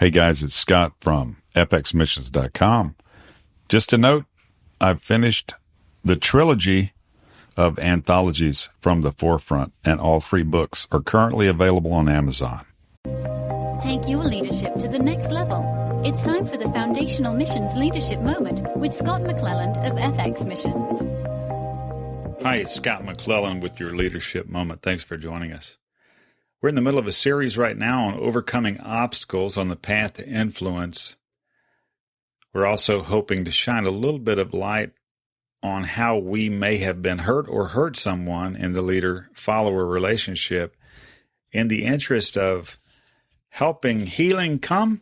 Hey guys, it's Scott from fxmissions.com. Just a note, I've finished the trilogy of Anthologies from the Forefront, and all 3 books are currently available on Amazon. Take your leadership to the next level. It's time for the Foundational Missions Leadership Moment with Scott McClelland of FX Missions. Hi, it's Scott McClelland with your Leadership Moment. Thanks for joining us. We're in the middle of a series right now on overcoming obstacles on the path to influence. We're also hoping to shine a little bit of light on how we may have been hurt or hurt someone in the leader-follower relationship in the interest of helping healing come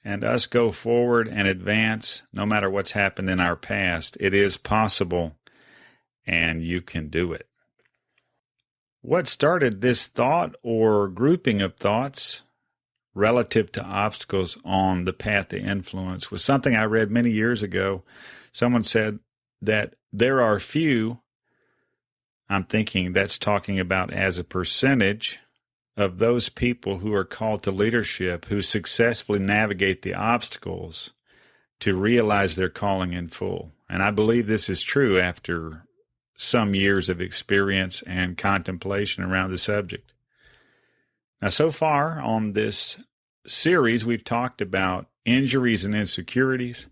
and us go forward and advance no matter what's happened in our past. It is possible, and you can do it. What started this thought or grouping of thoughts relative to obstacles on the path to influence was something I read many years ago. Someone said that there are few, I'm thinking that's talking about as a percentage of those people who are called to leadership who successfully navigate the obstacles to realize their calling in full. And I believe this is true after some years of experience and contemplation around the subject. Now, so far on this series, we've talked about injuries and insecurities.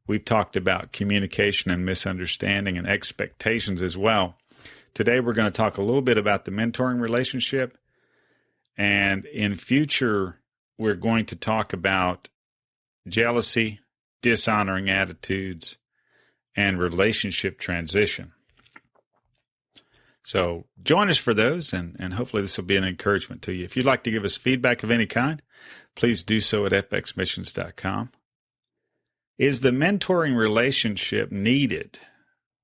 We've talked about communication and misunderstanding and expectations as well. Today, we're going to talk a little bit about the mentoring relationship. And in future, we're going to talk about jealousy, dishonoring attitudes, and relationship transition. So join us for those, and hopefully this will be an encouragement to you. If you'd like to give us feedback of any kind, please do so at fxmissions.com. Is the mentoring relationship needed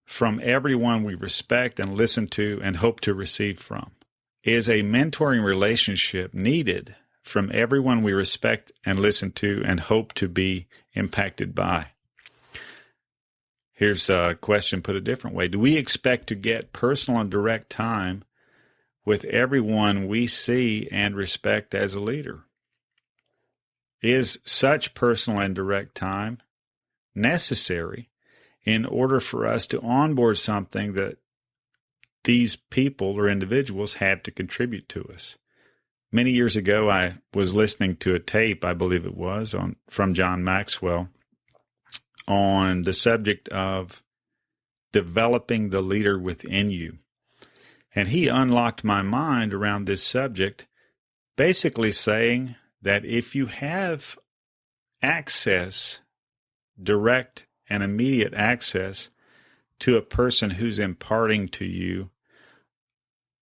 from everyone we respect and listen to and hope to receive from? Is a mentoring relationship needed from everyone we respect and listen to and hope to be impacted by? Here's a question put a different way. Do we expect to get personal and direct time with everyone we see and respect as a leader? Is such personal and direct time necessary in order for us to onboard something that these people or individuals have to contribute to us? Many years ago, I was listening to a tape, I believe it was, from John Maxwell, on the subject of developing the leader within you. And he unlocked my mind around this subject, basically saying that if you have access, direct and immediate access to a person who's imparting to you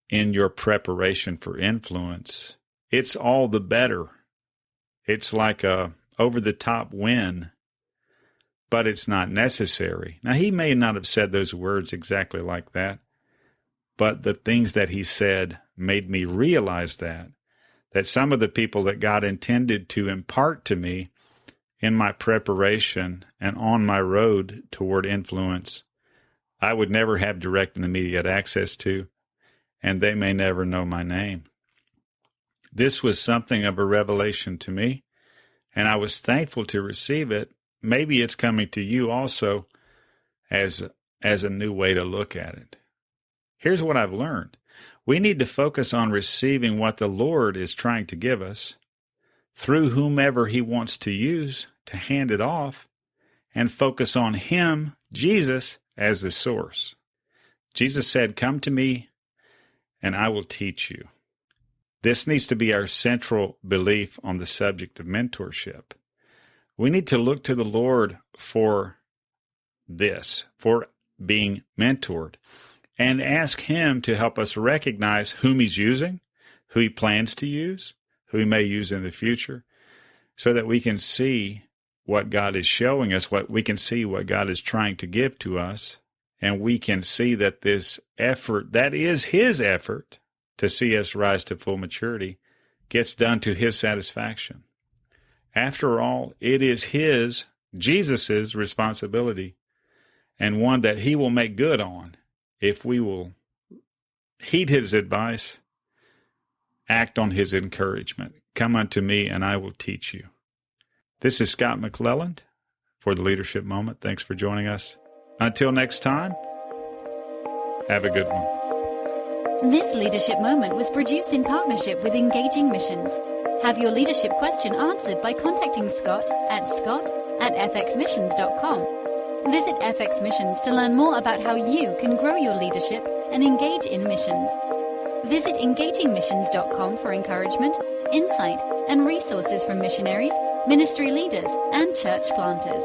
in your preparation for influence, it's all the better. It's like a over-the-top win, but it's not necessary. Now, he may not have said those words exactly like that, but the things that he said made me realize that some of the people that God intended to impart to me in my preparation and on my road toward influence, I would never have direct and immediate access to, and they may never know my name. This was something of a revelation to me, and I was thankful to receive it. Maybe it's coming to you also as a new way to look at it. Here's what I've learned. We need to focus on receiving what the Lord is trying to give us through whomever he wants to use to hand it off, and focus on him, Jesus, as the source. Jesus said, "Come to me and I will teach you." This needs to be our central belief on the subject of mentorship. We need to look to the Lord for this, for being mentored, and ask him to help us recognize whom he's using, who he plans to use, who he may use in the future, so that we can see what God is showing us, what God is trying to give to us, and we can see that this effort, that is his effort to see us rise to full maturity, gets done to his satisfaction. After all, it is Jesus' responsibility, and one that he will make good on if we will heed his advice, act on his encouragement. Come unto me, and I will teach you. This is Scott McClelland for the Leadership Moment. Thanks for joining us. Until next time, have a good one. This Leadership Moment was produced in partnership with Engaging Missions. Have your leadership question answered by contacting Scott at fxmissions.com. Visit FX Missions to learn more about how you can grow your leadership and engage in missions. Visit engagingmissions.com for encouragement, insight, and resources from missionaries, ministry leaders, and church planters.